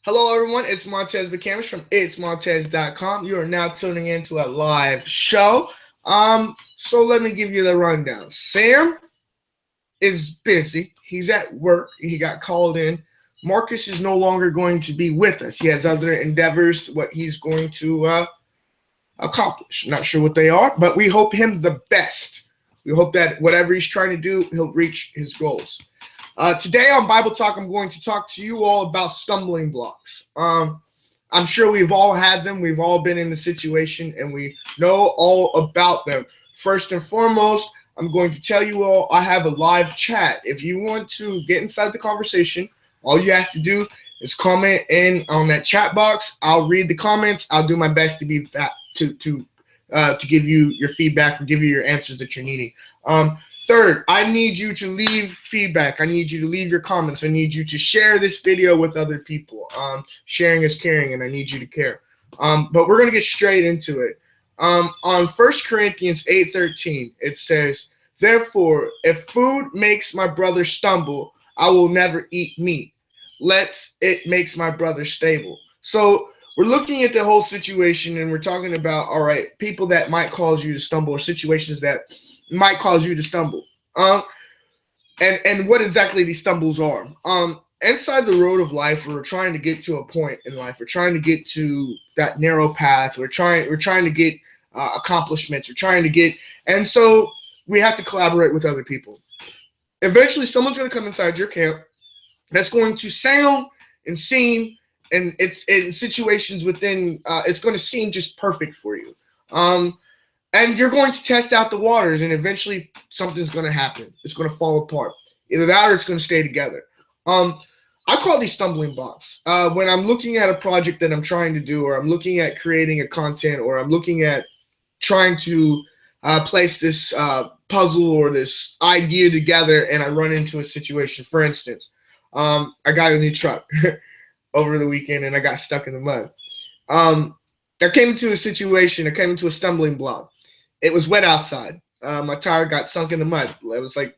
Hello, everyone. It's Montez.com from itsmontez.com. You are now tuning into a live show. So let me give you the rundown. Sam is busy. He's at work. He got called in. Marcus is no longer going to be with us. He has other endeavors, what he's going to accomplish. Not sure what they are, but we hope him the best. We hope that whatever he's trying to do, he'll reach his goals. Today on Bible Talk, I'm going to talk to you all about stumbling blocks. I'm sure we've all had them. We've all been in the situation, and we know all about them. First and foremost, I'm going to tell you all I have a live chat. If you want to get inside the conversation, all you have to do is comment in on that chat box. I'll read the comments. I'll do my best to be to give you your feedback or give you your answers that you're needing. Third, I need you to leave feedback. I need you to leave your comments. I need you to share this video with other people. Sharing is caring, and I need you to care. But we're going to get straight into it. On 1 Corinthians 8:13, it says, "Therefore, if food makes my brother stumble, I will never eat meat. Let it makes my brother stable." So we're looking at the whole situation, and we're talking about, all right, people that might cause you to stumble, or situations that might cause you to stumble. And what exactly these stumbles are. Inside the road of life, we're trying to get to a point in life. We're trying to get to that narrow path. We're trying to get accomplishments. We're trying to get, and so we have to collaborate with other people. Eventually, someone's going to come inside your camp that's going to sound and seem, and it's in situations within, it's going to seem just perfect for you. And you're going to test out the waters, and eventually something's going to happen. It's going to fall apart. Either that or it's going to stay together. I call these stumbling blocks. When I'm looking at a project that I'm trying to do, or I'm looking at creating a content, or I'm looking at trying to place this puzzle or this idea together, and I run into a situation. For instance, I got a new truck over the weekend, and I got stuck in the mud. I came into a situation. I came into a stumbling block. It was wet outside. My tire got sunk in the mud. It was like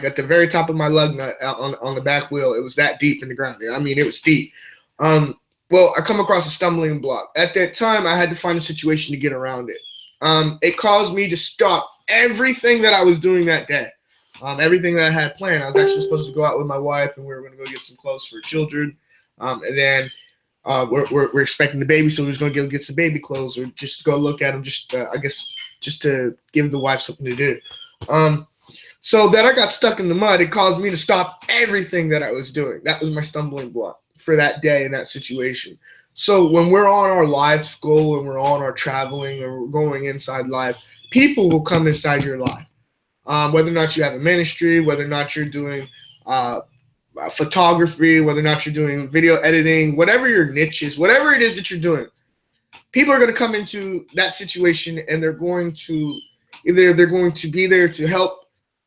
at the very top of my lug nut on the back wheel. It was that deep in the ground. I mean, it was deep. Well, I come across a stumbling block. At that time, I had to find a situation to get around it. It caused me to stop everything that I was doing that day. Everything that I had planned. I was actually supposed to go out with my wife, and we were going to go get some clothes for children. And then we're expecting the baby, so we're just going to go get some baby clothes, or just go look at them, just to give the wife something to do. So that I got stuck in the mud, it caused me to stop everything that I was doing. That was my stumbling block for that day in that situation. So when we're on our life goal, and we're on our traveling, or we're going inside life, people will come inside your life. Whether or not you have a ministry, whether or not you're doing photography, whether or not you're doing video editing, whatever your niche is, whatever it is that you're doing, people are going to come into that situation, and they're going to be there to help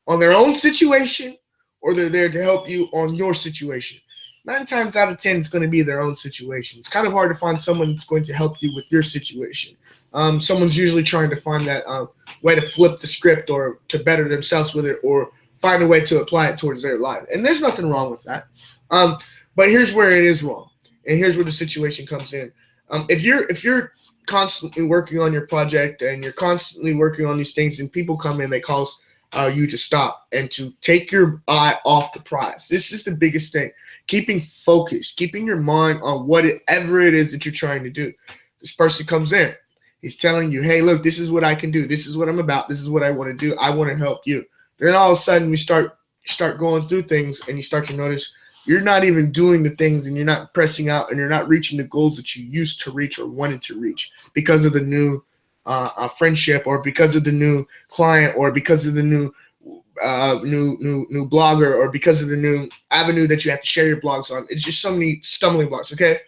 on their own situation, or they're there to help you on your situation. 9 times out of 10, it's going to be their own situation. It's kind of hard to find someone that's going to help you with your situation. Someone's usually trying to find that way to flip the script, or to better themselves with it, or find a way to apply it towards their life. And there's nothing wrong with that. But here's where it is wrong. And here's where the situation comes in. If you're constantly working on your project, and you're constantly working on these things, and people come in, they cause you to stop and to take your eye off the prize. This is the biggest thing. Keeping focused, keeping your mind on whatever it is that you're trying to do. This person comes in. He's telling you, hey, look, this is what I can do. This is what I'm about. This is what I want to do. I want to help you. Then all of a sudden, we start going through things, and you start to notice you're not even doing the things, and you're not pressing out, and you're not reaching the goals that you used to reach or wanted to reach because of the new friendship, or because of the new client, or because of the new blogger, or because of the new avenue that you have to share your blogs on. It's just so many stumbling blocks. Okay.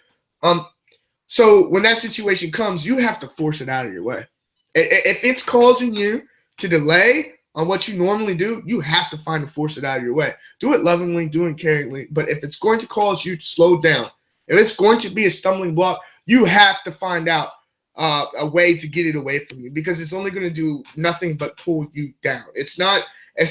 So when that situation comes, you have to force it out of your way. If it's causing you to delay on what you normally do, you have to find and force it out of your way. Do it lovingly, do it caringly. But if it's going to cause you to slow down, if it's going to be a stumbling block, you have to find out a way to get it away from you, because it's only going to do nothing but pull you down. It's not, I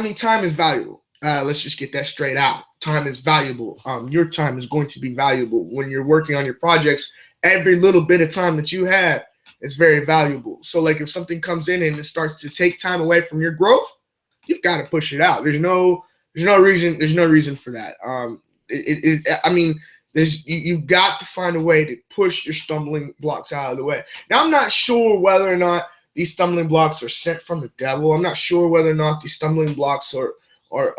mean, time is valuable. Let's just get that straight out. Time is valuable. Your time is going to be valuable when you're working on your projects. Every little bit of time that you have is very valuable. So, like, if something comes in and it starts to take time away from your growth, you've got to push it out. There's no reason. There's no reason for that. I mean, you've got to find a way to push your stumbling blocks out of the way. Now, I'm not sure whether or not these stumbling blocks are sent from the devil. I'm not sure whether or not these stumbling blocks are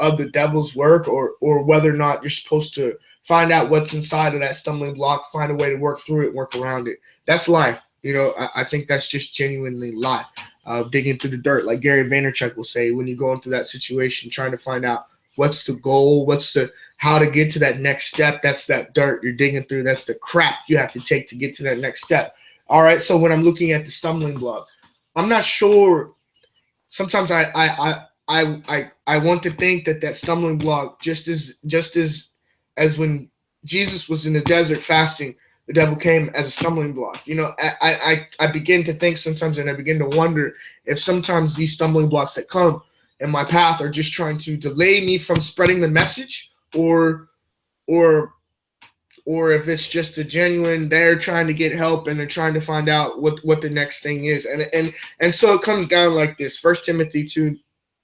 of the devil's work, or whether or not you're supposed to find out what's inside of that stumbling block, find a way to work through it, work around it. That's life. I think that's just genuinely life. Digging through the dirt, like Gary Vaynerchuk will say, when you're going through that situation, trying to find out what's the goal, how to get to that next step. That's that dirt you're digging through. That's the crap you have to take to get to that next step. All right. So when I'm looking at the stumbling block, I'm not sure. Sometimes I want to think that stumbling block, just as when Jesus was in the desert fasting, the devil came as a stumbling block. I begin to think sometimes, and I begin to wonder if sometimes these stumbling blocks that come in my path are just trying to delay me from spreading the message, or if it's just a genuine, they're trying to get help and they're trying to find out what the next thing is. And so it comes down like this. 1 Timothy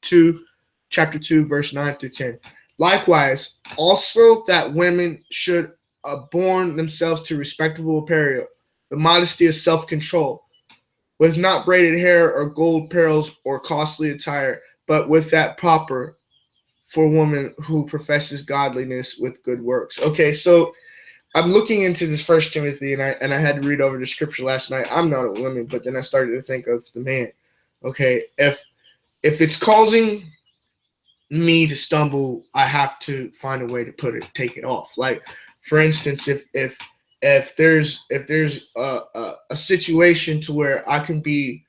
2, chapter 2, verse 9 through 10. Likewise, also that women should adorn themselves to respectable apparel, the modesty of self-control, with not braided hair or gold pearls or costly attire, but with that proper for woman who professes godliness with good works. Okay, so I'm looking into this 1 Timothy, and I had to read over the scripture last night. I'm not a woman, but then I started to think of the man. Okay, if it's causing me to stumble, I have to find a way to take it off. Like, for instance, if there's a situation to where I can be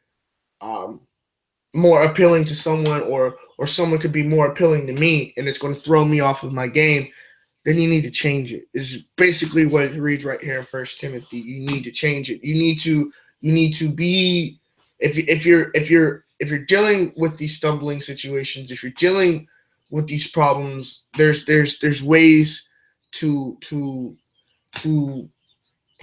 more appealing to someone, or someone could be more appealing to me, and it's going to throw me off of my game, then you need to change it. Is basically what it reads right here in 1 Timothy. You need to change it. You need to be, if you're dealing with these stumbling situations, if you're dealing with these problems, there's ways to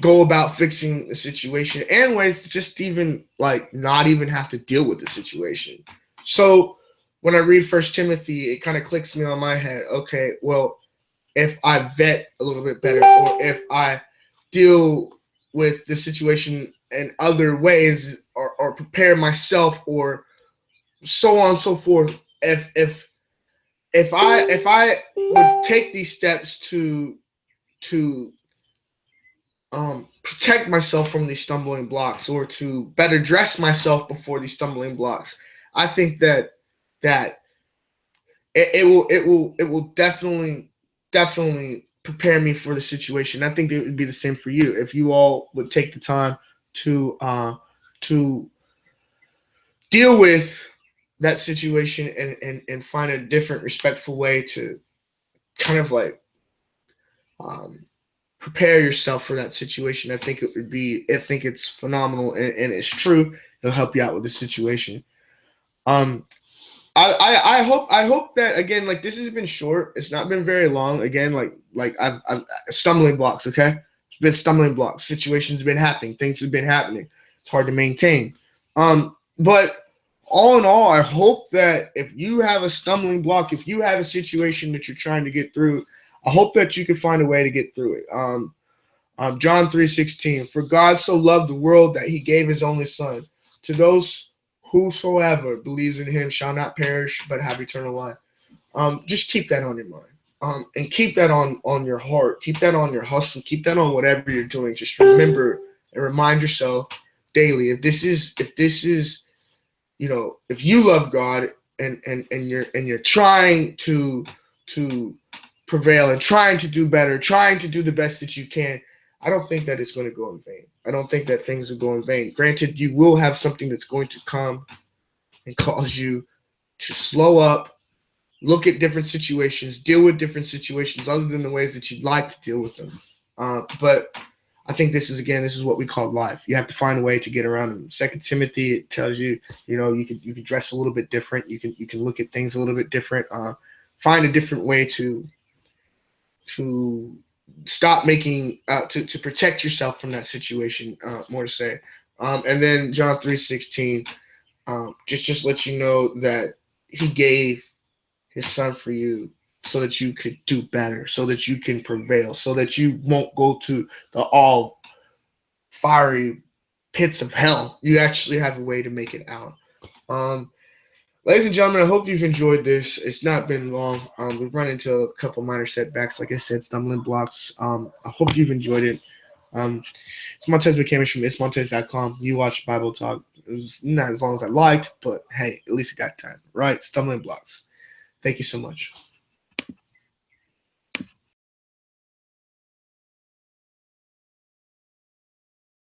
go about fixing the situation, and ways to just even like not even have to deal with the situation. So when I read 1 Timothy, it kind of clicks me on my head. Okay, well, if I vet a little bit better, or if I deal with the situation in other ways, or prepare myself, or so on and so forth, if I would take these steps to protect myself from these stumbling blocks, or to better dress myself before these stumbling blocks, I think that it will definitely prepare me for the situation. I think it would be the same for you if you all would take the time to deal with that situation, and find a different, respectful way to kind of like prepare yourself for that situation. I think it's phenomenal, and it's true. It'll help you out with the situation. I hope that, again, like, this has been short. It's not been very long. Again, like I've stumbling blocks. Okay, it's been stumbling blocks. Situations have been happening. Things have been happening. It's hard to maintain. But all in all, I hope that if you have a stumbling block, if you have a situation that you're trying to get through, I hope that you can find a way to get through it. John 3:16, for God so loved the world that he gave his only son, to those whosoever believes in him shall not perish but have eternal life. Just keep that on your mind. And keep that on your heart. Keep that on your hustle. Keep that on whatever you're doing. Just remember and remind yourself daily, if this is, if you love God, and you're trying to prevail, and trying to do better, trying to do the best that you can, I don't think that it's going to go in vain. I don't think that things will go in vain. Granted, you will have something that's going to come and cause you to slow up, look at different situations, deal with different situations other than the ways that you'd like to deal with them. But I think this is what we call life. You have to find a way to get around them. 2 Timothy, it tells you, you can dress a little bit different. You can look at things a little bit different. find a different way to stop making to protect yourself from that situation. More to say, and then John 3:16, just let you know that He gave His Son for you so that you could do better, so that you can prevail, so that you won't go to the all fiery pits of hell. You actually have a way to make it out. Ladies and gentlemen, I hope you've enjoyed this. It's not been long. We've run into a couple minor setbacks, like I said, stumbling blocks. I hope you've enjoyed it. It's Montez McCamish from itsmontez.com. You watched Bible Talk. It was not as long as I liked, but hey, at least it got time, right? Stumbling blocks. Thank you so much.